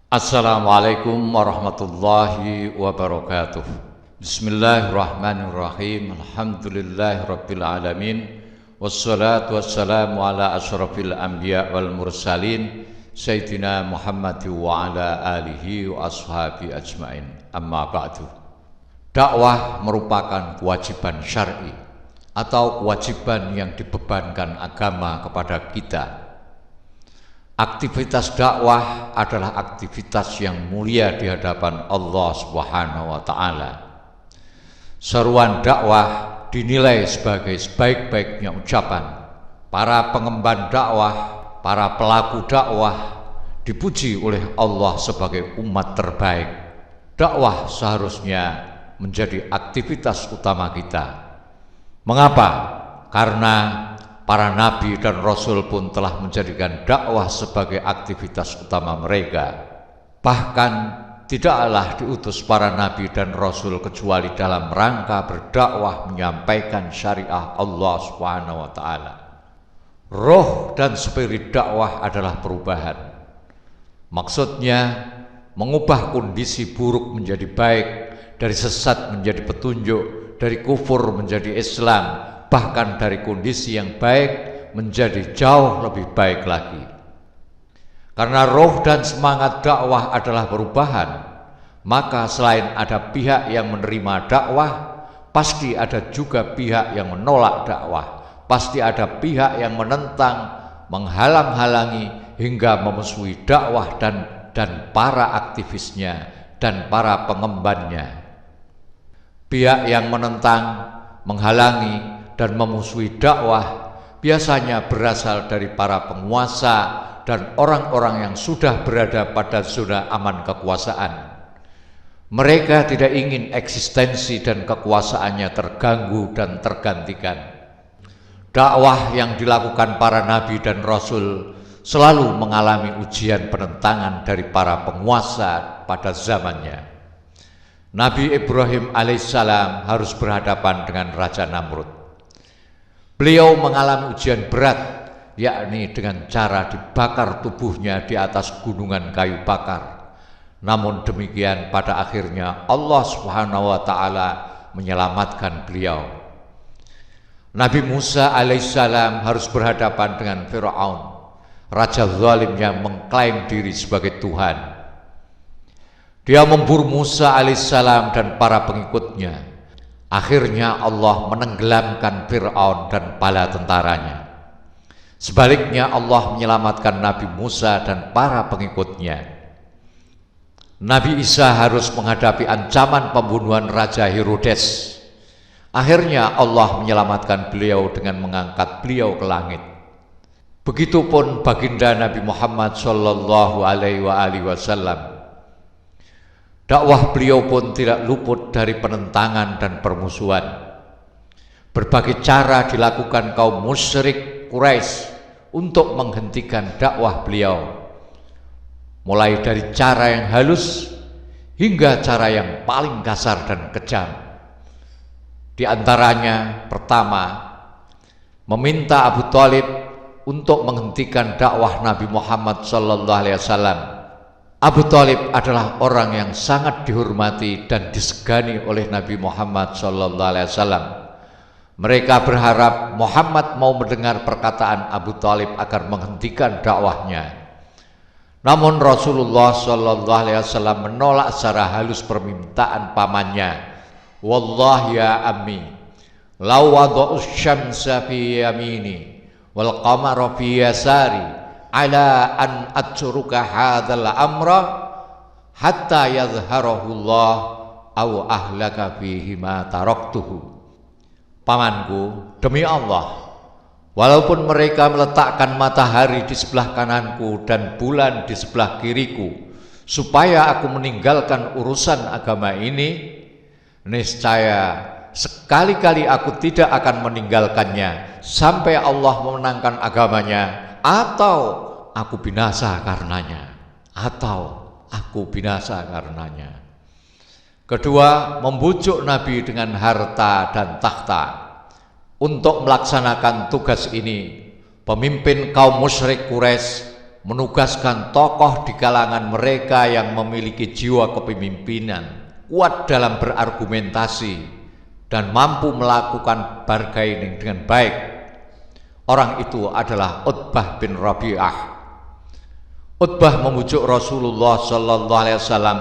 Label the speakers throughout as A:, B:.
A: Assalamualaikum warahmatullahi wabarakatuh. Bismillahirrahmanirrahim. Alhamdulillahirabbil alamin. Wassalatu wassalamu ala asyrafil anbiya wal mursalin sayyidina Muhammad wa ala alihi wa ashabi ajmain. Amma ba'du. Dakwah merupakan kewajiban syar'i atau kewajiban yang dibebankan agama kepada kita. Aktivitas dakwah adalah aktivitas yang mulia di hadapan Allah Subhanahu wa taala. Seruan dakwah dinilai sebagai sebaik-baiknya ucapan. Para pengemban dakwah, para pelaku dakwah dipuji oleh Allah sebagai umat terbaik. Dakwah seharusnya menjadi aktivitas utama kita. Mengapa? Karena para nabi dan rasul pun telah menjadikan dakwah sebagai aktivitas utama mereka. Bahkan tidaklah diutus para nabi dan rasul kecuali dalam rangka berdakwah menyampaikan syariah Allah Subhanahu wa taala. Roh dan spirit dakwah adalah perubahan. Maksudnya mengubah kondisi buruk menjadi baik, dari sesat menjadi petunjuk, dari kufur menjadi Islam, bahkan dari kondisi yang baik menjadi jauh lebih baik lagi. Karena roh dan semangat dakwah adalah perubahan, maka selain ada pihak yang menerima dakwah, pasti ada juga pihak yang menolak dakwah. Pasti ada pihak yang menentang, menghalang-halangi hingga memusuhi dakwah dan para aktivisnya dan para pengembannya. Pihak yang menentang, menghalangi dan memusuhi dakwah biasanya berasal dari para penguasa dan orang-orang yang sudah berada pada zona aman kekuasaan. Mereka tidak ingin eksistensi dan kekuasaannya terganggu dan tergantikan. Dakwah yang dilakukan para nabi dan rasul selalu mengalami ujian penentangan dari para penguasa pada zamannya. Nabi Ibrahim alaihissalam harus berhadapan dengan Raja Namrud. Beliau mengalami ujian berat, yakni dengan cara dibakar tubuhnya di atas gunungan kayu bakar. Namun demikian pada akhirnya Allah Subhanahu wa taala menyelamatkan beliau. Nabi Musa alaihissalam harus berhadapan dengan Firaun, raja zalim yang mengklaim diri sebagai Tuhan. Dia memburu Musa alaihissalam dan para pengikutnya. Akhirnya Allah menenggelamkan Fir'aun dan bala tentaranya. Sebaliknya Allah menyelamatkan Nabi Musa dan para pengikutnya. Nabi Isa harus menghadapi ancaman pembunuhan Raja Herodes. Akhirnya Allah menyelamatkan beliau dengan mengangkat beliau ke langit. Begitupun baginda Nabi Muhammad sallallahu alaihi wasallam. Dakwah beliau pun tidak luput dari penentangan dan permusuhan. Berbagai cara dilakukan kaum musyrik Quraisy untuk menghentikan dakwah beliau. Mulai dari cara yang halus hingga cara yang paling kasar dan kejam. Di antaranya pertama, meminta Abu Thalib untuk menghentikan dakwah Nabi Muhammad sallallahu alaihi wasallam. Abu Thalib adalah orang yang sangat dihormati dan disegani oleh Nabi Muhammad sallallahu alaihi wasallam. Mereka berharap Muhammad mau mendengar perkataan Abu Thalib agar menghentikan dakwahnya. Namun Rasulullah sallallahu alaihi wasallam menolak secara halus permintaan pamannya. Wallahi ya ammi, law wada'u syamsa fi yamini wal qamara fi yasari ala an atruka hadzal amra hatta yadhharahu Allah aw ahlaka fihi ma taraktuhu. Pamanku, demi Allah, walaupun mereka meletakkan matahari di sebelah kananku dan bulan di sebelah kiriku supaya aku meninggalkan urusan agama ini, niscaya sekali-kali aku tidak akan meninggalkannya sampai Allah memenangkan agamanya, atau aku binasa karenanya. Kedua, membujuk Nabi dengan harta dan takhta. Untuk melaksanakan tugas ini, pemimpin kaum musyrik Quraisy menugaskan tokoh di kalangan mereka yang memiliki jiwa kepemimpinan, kuat dalam berargumentasi, dan mampu melakukan bargaining dengan baik. Orang itu adalah Utbah bin Rabi'ah. Utbah membujuk Rasulullah sallallahu alaihi wasallam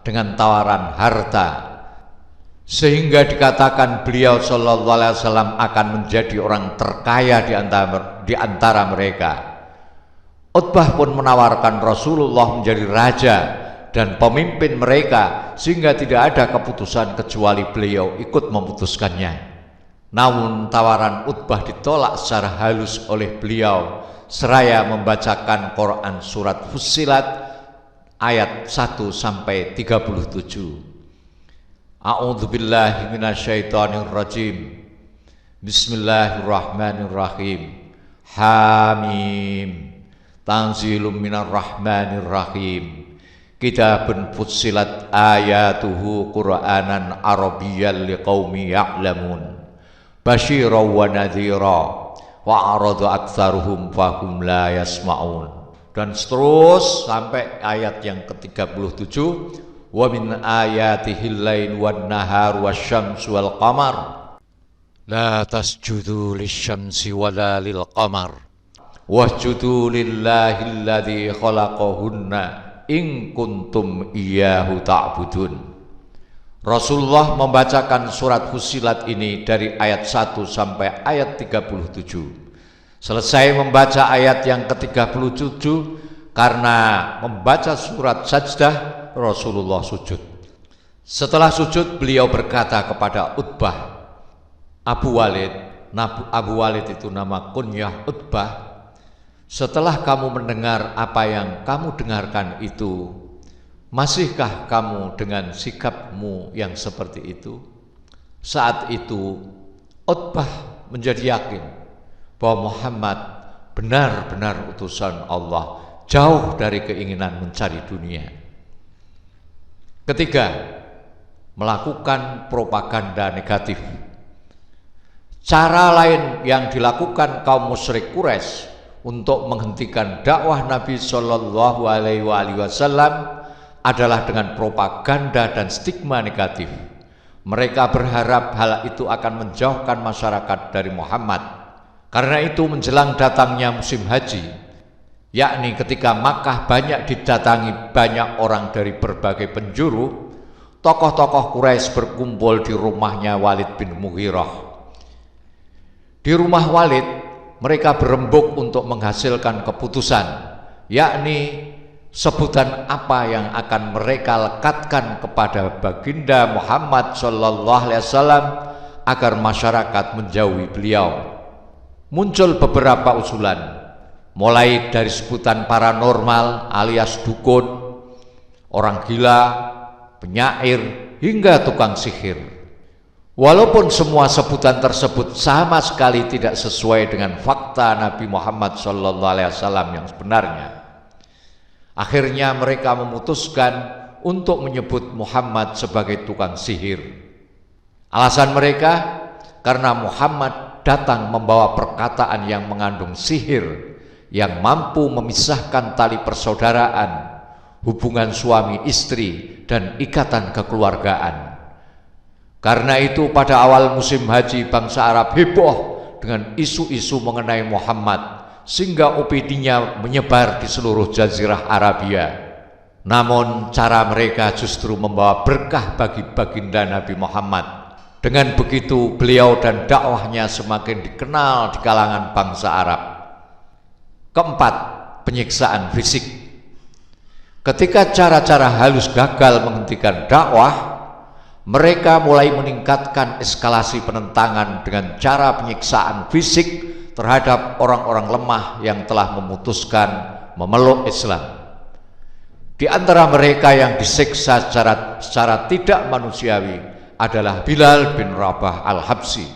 A: dengan tawaran harta, sehingga dikatakan beliau sallallahu alaihi wasallam akan menjadi orang terkaya di antara mereka. Utbah pun menawarkan Rasulullah menjadi raja dan pemimpin mereka, sehingga tidak ada keputusan kecuali beliau ikut memutuskannya. Namun tawaran Utbah ditolak secara halus oleh beliau seraya membacakan Quran surat Fussilat ayat 1 sampai 37. A'udzubillahi minasyaitonirrajim. Bismillahirrahmanirrahim. Hamim. Tanzilum minarrahmanirrahim. Kitabun fussilat ayatuhu Qur'anan Arabiyyan liqaumi ya'lamun. Basyira wa nadhira wa arada aktsaruhum fahum la yasma'un. Dan seterus sampai ayat yang ke-37, wa min ayatihil lail wan nahar wasyamsu wal qamar la tasjudu lisyamsi wala lil qamar wasjudu lillahi alladzi khalaqahunna in kuntum iyyahu ta'budun. Rasulullah membacakan surat Fussilat ini dari ayat 1 sampai ayat 37. Selesai membaca ayat yang ke-37, karena membaca surat Sajdah, Rasulullah sujud. Setelah sujud, beliau berkata kepada Utbah, Abu Walid itu nama kunyah Utbah, setelah kamu mendengar apa yang kamu dengarkan itu, masihkah kamu dengan sikapmu yang seperti itu? Saat itu Utbah menjadi yakin bahwa Muhammad benar-benar utusan Allah, jauh dari keinginan mencari dunia. Ketiga, melakukan propaganda negatif. Cara lain yang dilakukan kaum musyrik Quraisy untuk menghentikan dakwah Nabi Shallallahu Alaihi Wasallam adalah dengan propaganda dan stigma negatif. Mereka berharap hal itu akan menjauhkan masyarakat dari Muhammad. Karena itu menjelang datangnya musim haji, yakni ketika Makkah banyak didatangi banyak orang dari berbagai penjuru, tokoh-tokoh Quraisy berkumpul di rumahnya Walid bin Mughirah. Di rumah Walid, mereka berembuk untuk menghasilkan keputusan, yakni sebutan apa yang akan mereka lekatkan kepada baginda Muhammad sallallahu alaihi wasallam agar masyarakat menjauhi beliau. Muncul beberapa usulan, mulai dari sebutan paranormal alias dukun, orang gila, penyair, hingga tukang sihir. Walaupun semua sebutan tersebut sama sekali tidak sesuai dengan fakta Nabi Muhammad SAW yang sebenarnya, akhirnya mereka memutuskan untuk menyebut Muhammad sebagai tukang sihir. Alasan mereka, karena Muhammad datang membawa perkataan yang mengandung sihir, yang mampu memisahkan tali persaudaraan, hubungan suami istri, dan ikatan kekeluargaan. Karena itu pada awal musim haji bangsa Arab heboh dengan isu-isu mengenai Muhammad, sehingga opininya menyebar di seluruh jazirah Arabia. Namun cara mereka justru membawa berkah bagi baginda Nabi Muhammad. Dengan begitu beliau dan dakwahnya semakin dikenal di kalangan bangsa Arab. Keempat, penyiksaan fisik. Ketika cara-cara halus gagal menghentikan dakwah, mereka mulai meningkatkan eskalasi penentangan dengan cara penyiksaan fisik terhadap orang-orang lemah yang telah memutuskan memeluk Islam. Di antara mereka yang disiksa secara tidak manusiawi adalah Bilal bin Rabah al-Habsi.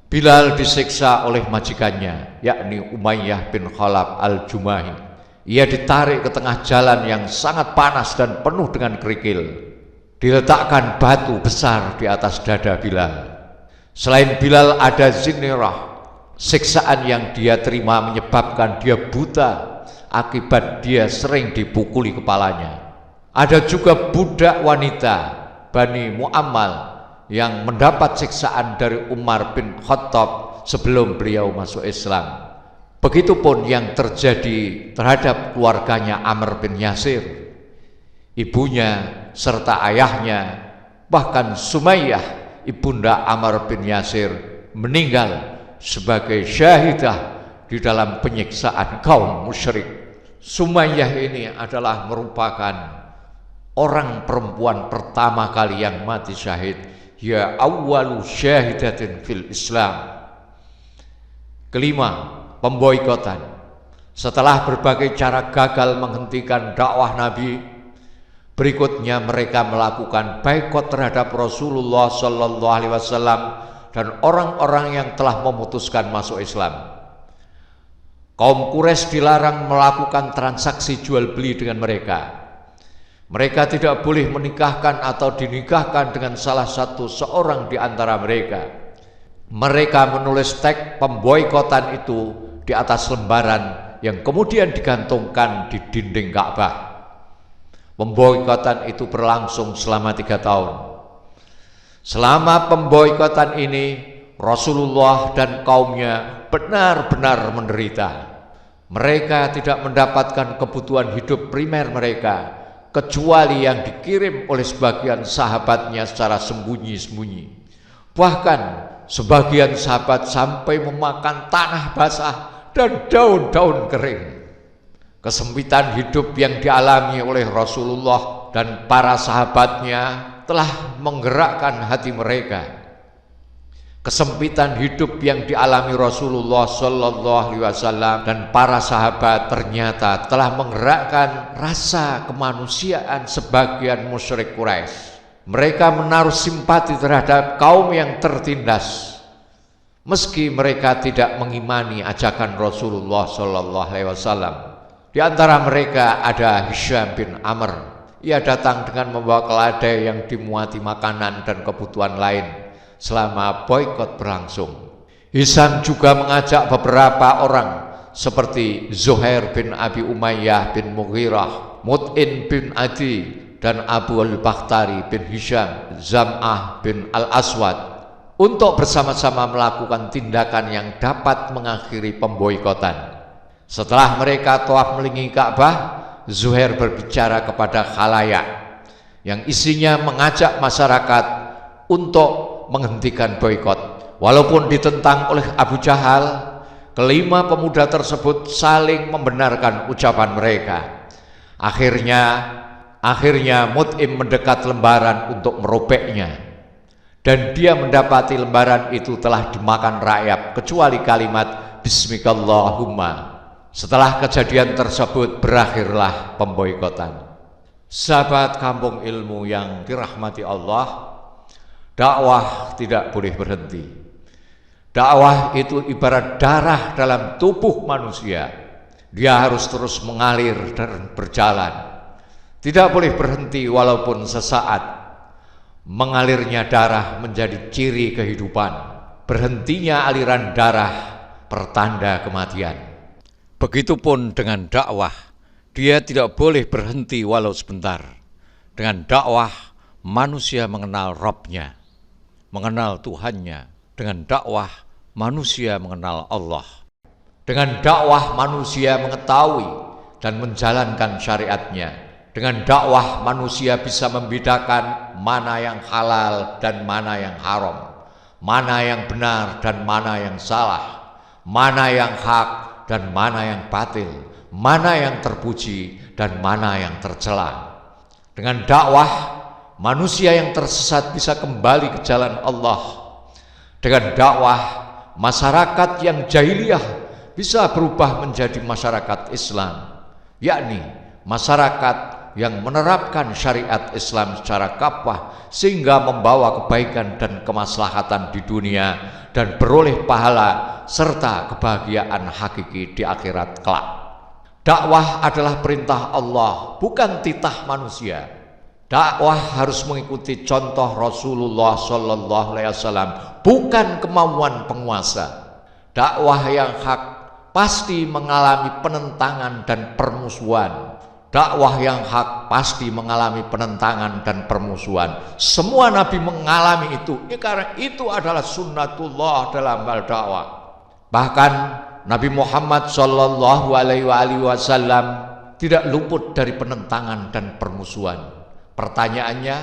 A: Bilal disiksa oleh majikannya, yakni Umayyah bin Khalaf al-Jumahi. Ia ditarik ke tengah jalan yang sangat panas dan penuh dengan kerikil. Diletakkan batu besar di atas dada Bilal. Selain Bilal ada Zinirah. Siksaan yang dia terima menyebabkan dia buta akibat dia sering dipukuli kepalanya. Ada juga budak wanita Bani Mu'ammal yang mendapat siksaan dari Umar bin Khattab sebelum beliau masuk Islam. Begitupun yang terjadi terhadap keluarganya Amr bin Yasir, ibunya serta ayahnya, bahkan Sumayyah ibunda Amr bin Yasir meninggal sebagai syahidah di dalam penyiksaan kaum musyrik. Sumayyah ini adalah merupakan orang perempuan pertama kali yang mati syahid, ya awwalu syahidatin fil Islam. Kelima, pemboikotan. Setelah berbagai cara gagal menghentikan dakwah Nabi, berikutnya mereka melakukan boikot terhadap Rasulullah Sallallahu Alaihi Wasallam dan orang-orang yang telah memutuskan masuk Islam. Kaum Quraisy dilarang melakukan transaksi jual beli dengan mereka. Mereka tidak boleh menikahkan atau dinikahkan dengan salah satu seorang di antara mereka. Mereka menulis teks pemboikotan itu di atas lembaran yang kemudian digantungkan di dinding Ka'bah. Pemboikotan itu berlangsung selama 3 tahun. Selama pemboikotan ini, Rasulullah dan kaumnya benar-benar menderita. Mereka tidak mendapatkan kebutuhan hidup primer mereka, kecuali yang dikirim oleh sebagian sahabatnya secara sembunyi-sembunyi. Bahkan sebagian sahabat sampai memakan tanah basah dan daun-daun kering. Kesempitan hidup yang dialami oleh Rasulullah dan para sahabatnya telah menggerakkan hati mereka. Kesempitan hidup yang dialami Rasulullah Sallallahu Alaihi Wasallam dan para sahabat ternyata telah menggerakkan rasa kemanusiaan sebagian musyrik Quraisy. Mereka menaruh simpati terhadap kaum yang tertindas, meski mereka tidak mengimani ajakan Rasulullah Sallallahu Alaihi Wasallam. Di antara mereka ada Hisham bin Amr. Ia datang dengan membawa keledai yang dimuati makanan dan kebutuhan lain selama boikot berlangsung. Hisham juga mengajak beberapa orang seperti Zuhair bin Abi Umayyah bin Mughirah, Mut'in bin Adi, dan Abu al-Bakhtari bin Hisham, Zam'ah bin al-Aswad untuk bersama-sama melakukan tindakan yang dapat mengakhiri pemboikotan. Setelah mereka tawaf mengelilingi Ka'bah, Zuhair berbicara kepada khalayak yang isinya mengajak masyarakat untuk menghentikan boikot. Walaupun ditentang oleh Abu Jahal, kelima pemuda tersebut saling membenarkan ucapan mereka. Akhirnya Mut'im mendekat lembaran untuk merobeknya, dan dia mendapati lembaran itu telah dimakan rayap kecuali kalimat Bismikallahumma. Setelah kejadian tersebut berakhirlah pemboikotan. Sahabat Kampung Ilmu yang dirahmati Allah, dakwah tidak boleh berhenti. Dakwah itu ibarat darah dalam tubuh manusia. Dia harus terus mengalir dan berjalan. Tidak boleh berhenti walaupun sesaat. Mengalirnya darah menjadi ciri kehidupan. Berhentinya aliran darah pertanda kematian. Begitupun dengan dakwah. Dia tidak boleh berhenti walau sebentar. Dengan dakwah, manusia mengenal Rabb-nya, mengenal Tuhannya. Dengan dakwah, manusia mengenal Allah. Dengan dakwah, manusia mengetahui dan menjalankan syariatnya. Dengan dakwah, manusia bisa membedakan mana yang halal dan mana yang haram, mana yang benar dan mana yang salah, mana yang hak dan mana yang batil, mana yang terpuji dan mana yang tercela. Dengan dakwah, manusia yang tersesat bisa kembali ke jalan Allah. Dengan dakwah, masyarakat yang jahiliyah bisa berubah menjadi masyarakat Islam, yakni masyarakat yang menerapkan syariat Islam secara kafah sehingga membawa kebaikan dan kemaslahatan di dunia dan beroleh pahala serta kebahagiaan hakiki di akhirat kelak. Dakwah adalah perintah Allah, bukan titah manusia. Dakwah harus mengikuti contoh Rasulullah Sallallahu Alaihi Wasallam, bukan kemauan penguasa. Dakwah yang hak pasti mengalami penentangan dan permusuhan. Dakwah yang hak pasti mengalami penentangan dan permusuhan. Semua nabi mengalami itu. Karena itu adalah sunnatullah dalam hal dakwah. Bahkan Nabi Muhammad Shallallahu Alaihi Wasallam tidak luput dari penentangan dan permusuhan. Pertanyaannya,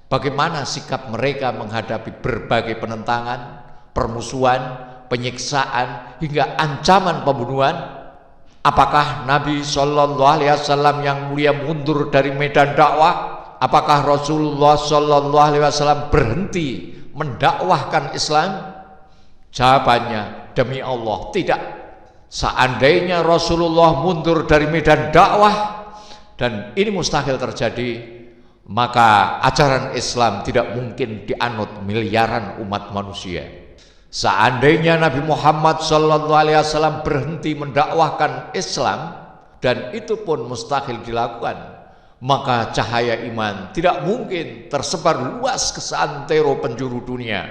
A: bagaimana sikap mereka menghadapi berbagai penentangan, permusuhan, penyiksaan, hingga ancaman pembunuhan? Apakah Nabi Shallallahu Alaihi Wasallam yang mulia mundur dari medan dakwah? Apakah Rasulullah Shallallahu Alaihi Wasallam berhenti mendakwahkan Islam? Jawabannya, demi Allah, tidak. Seandainya Rasulullah mundur dari medan dakwah, dan ini mustahil terjadi, maka ajaran Islam tidak mungkin dianut miliaran umat manusia. Seandainya Nabi Muhammad SAW berhenti mendakwahkan Islam, dan itu pun mustahil dilakukan, maka cahaya iman tidak mungkin tersebar luas ke seantero penjuru dunia.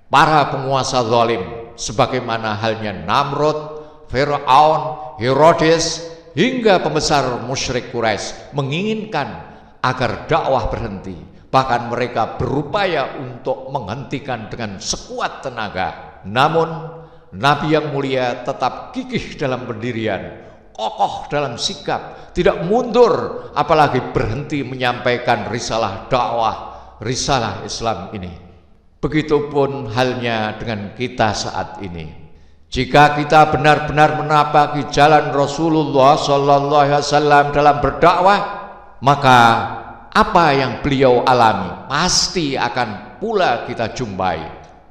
A: Para penguasa zalim, sebagaimana halnya Namrud, Fir'aun, Herodes, hingga pembesar musyrik Quraisy, menginginkan agar dakwah berhenti. Bahkan mereka berupaya untuk menghentikan dengan sekuat tenaga. Namun Nabi yang mulia tetap gigih dalam pendirian, kokoh dalam sikap, tidak mundur, apalagi berhenti menyampaikan risalah dakwah, risalah Islam ini. Begitupun halnya dengan kita saat ini. Jika kita benar-benar menapaki jalan Rasulullah SAW dalam berdakwah, maka apa yang beliau alami pasti akan pula kita jumpai.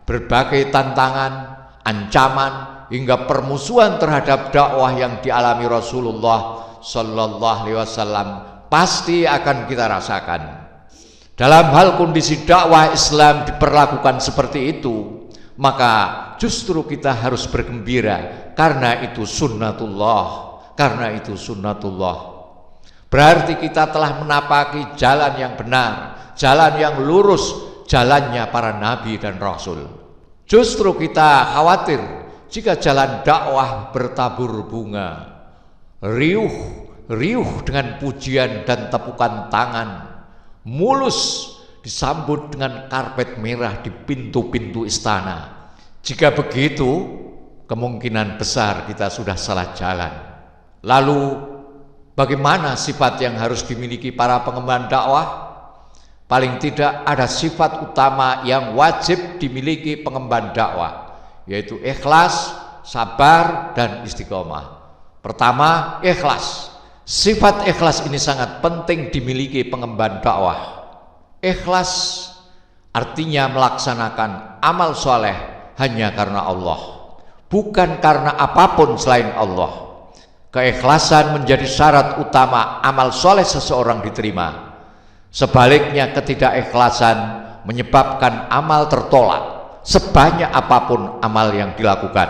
A: Berbagai tantangan, ancaman, hingga permusuhan terhadap dakwah yang dialami Rasulullah SAW pasti akan kita rasakan. Dalam hal kondisi dakwah Islam diperlakukan seperti itu, maka justru kita harus bergembira, karena itu sunnatullah, karena itu sunnatullah. Berarti kita telah menapaki jalan yang benar, jalan yang lurus, jalannya para nabi dan rasul. Justru kita khawatir jika jalan dakwah bertabur bunga, riuh dengan pujian dan tepukan tangan, mulus disambut dengan karpet merah di pintu-pintu istana. Jika begitu, kemungkinan besar kita sudah salah jalan. Lalu bagaimana sifat yang harus dimiliki para pengemban dakwah? Paling tidak ada sifat utama yang wajib dimiliki pengemban dakwah, yaitu ikhlas, sabar, dan istiqomah. Pertama, ikhlas. Sifat ikhlas ini sangat penting dimiliki pengemban dakwah. Ikhlas artinya melaksanakan amal soleh hanya karena Allah, bukan karena apapun selain Allah. Keikhlasan menjadi syarat utama amal soleh seseorang diterima. Sebaliknya, ketidakikhlasan menyebabkan amal tertolak sebanyak apapun amal yang dilakukan.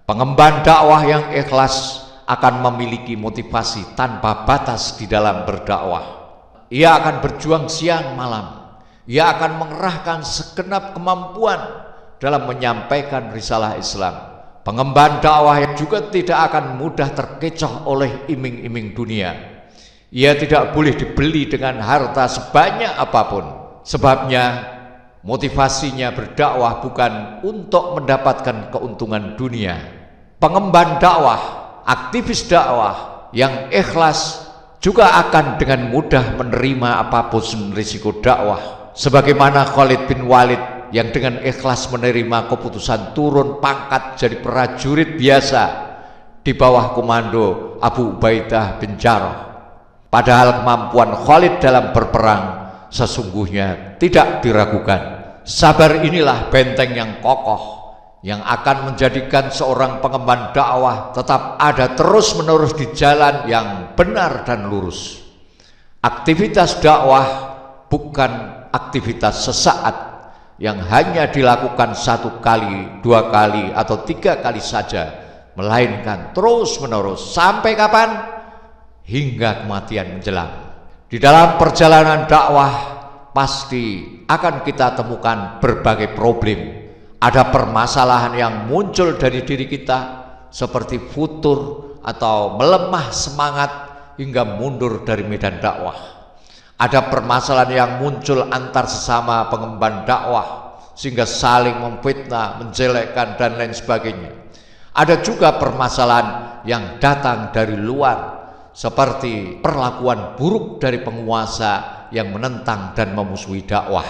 A: Pengemban dakwah yang ikhlas akan memiliki motivasi tanpa batas di dalam berdakwah. Ia akan berjuang siang malam. Ia akan mengerahkan segenap kemampuan dalam menyampaikan risalah Islam. Pengemban dakwah yang juga tidak akan mudah terkecoh oleh iming-iming dunia. Ia tidak boleh dibeli dengan harta sebanyak apapun. Sebabnya motivasinya berdakwah bukan untuk mendapatkan keuntungan dunia. Pengemban dakwah, aktivis dakwah yang ikhlas juga akan dengan mudah menerima apapun risiko dakwah. Sebagaimana Khalid bin Walid yang dengan ikhlas menerima keputusan turun pangkat jadi prajurit biasa di bawah komando Abu Ubaidah bin Jarrah. Padahal kemampuan Khalid dalam berperang sesungguhnya tidak diragukan. Sabar inilah benteng yang kokoh yang akan menjadikan seorang pengemban dakwah tetap ada terus-menerus di jalan yang benar dan lurus. Aktivitas dakwah bukan aktivitas sesaat yang hanya dilakukan 1 kali, 2 kali, atau 3 kali saja, melainkan terus-menerus. Sampai kapan? Hingga kematian menjelang. Di dalam perjalanan dakwah pasti akan kita temukan berbagai problem. Ada permasalahan yang muncul dari diri kita, seperti futur atau melemah semangat hingga mundur dari medan dakwah. Ada permasalahan yang muncul antar sesama pengemban dakwah sehingga saling memfitnah, menjelekkan dan lain sebagainya. Ada juga permasalahan yang datang dari luar seperti perlakuan buruk dari penguasa yang menentang dan memusuhi dakwah.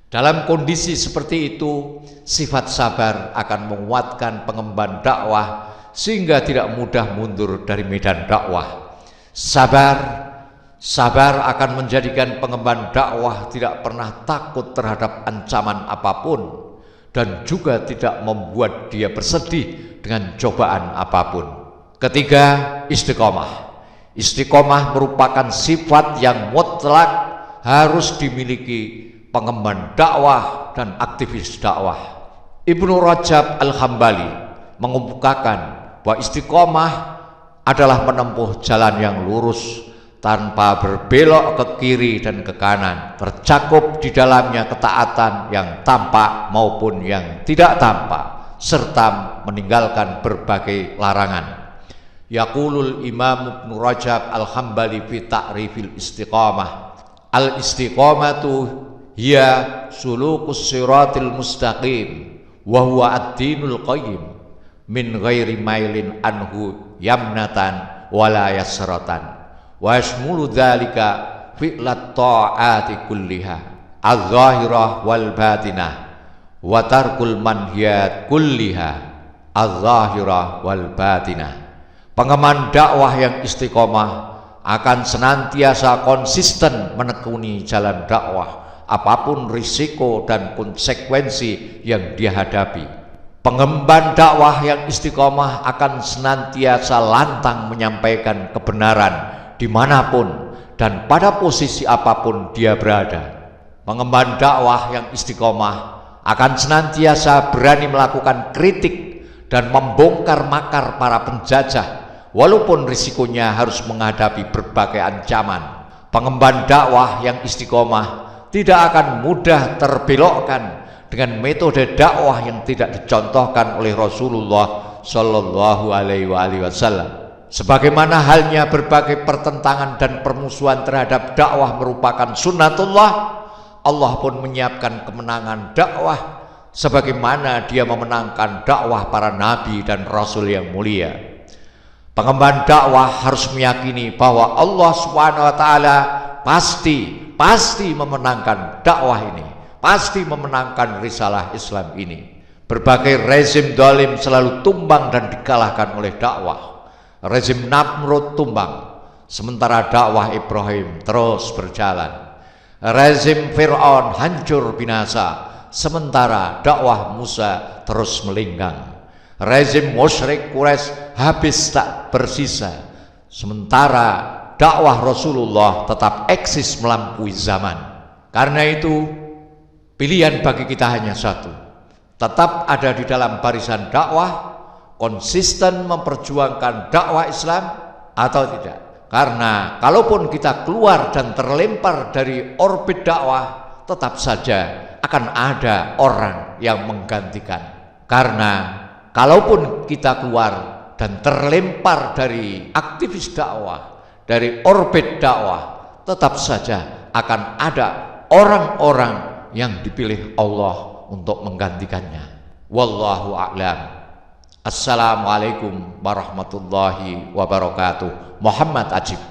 A: Dalam kondisi seperti itu, sifat sabar akan menguatkan pengemban dakwah sehingga tidak mudah mundur dari medan dakwah. Sabar akan menjadikan pengemban dakwah tidak pernah takut terhadap ancaman apapun dan juga tidak membuat dia bersedih dengan cobaan apapun. Ketiga, istiqomah. Istiqomah merupakan sifat yang mutlak harus dimiliki pengemban dakwah dan aktivis dakwah. Ibnu Rajab Al-Hambali mengemukakan bahwa istiqomah adalah menempuh jalan yang lurus tanpa berbelok ke kiri dan ke kanan, tercakup di dalamnya ketaatan yang tampak maupun yang tidak tampak, serta meninggalkan berbagai larangan. Yaqulul Imam Ibnu Rajab Al-Hambali fi ta'rifil istiqamah. Al-istiqamatu hiya sulukus siratil mustaqim wa huwa ad-dinul qayyim min ghairi mailin anhu yamnatan wala yasratan wa yashmulu dzalika fi'lat ta'ati kulliha adh-dhahirah wal batinah wa tarkul manhiyat kulliha adh-dhahirah wal batinah. Pengemban dakwah yang istiqomah akan senantiasa konsisten menekuni jalan dakwah apapun risiko dan konsekuensi yang dihadapi. Pengemban dakwah yang istiqomah akan senantiasa lantang menyampaikan kebenaran dimanapun dan pada posisi apapun dia berada. Pengemban dakwah yang istiqomah akan senantiasa berani melakukan kritik dan membongkar makar para penjajah walaupun risikonya harus menghadapi berbagai ancaman. Pengemban dakwah yang istiqomah tidak akan mudah terbelokkan dengan metode dakwah yang tidak dicontohkan oleh Rasulullah Shallallahu Alaihi Wasallam. Sebagaimana halnya berbagai pertentangan dan permusuhan terhadap dakwah merupakan sunnatullah, Allah pun menyiapkan kemenangan dakwah sebagaimana Dia memenangkan dakwah para nabi dan rasul yang mulia. Pengemban dakwah harus meyakini bahwa Allah Subhanahu wa taala pasti memenangkan dakwah ini, pasti memenangkan risalah Islam ini. Berbagai rezim zalim selalu tumbang dan dikalahkan oleh dakwah. Rezim Namrud tumbang, sementara dakwah Ibrahim terus berjalan. Rezim Fir'aun hancur binasa, sementara dakwah Musa terus melingkang. Rezim musyrik Quraisy habis tak bersisa, sementara dakwah Rasulullah tetap eksis melampaui zaman. Karena itu pilihan bagi kita hanya satu: tetap ada di dalam barisan dakwah, konsisten memperjuangkan dakwah Islam atau tidak. Karena kalaupun kita keluar dan terlempar dari orbit dakwah, tetap saja akan ada orang yang menggantikan. Karena kalaupun kita keluar dan terlempar dari aktivis dakwah, dari orbit dakwah, tetap saja akan ada orang-orang yang dipilih Allah untuk menggantikannya. Wallahu a'lam. Assalamualaikum warahmatullahi wabarakatuh. Muhammad Ajib.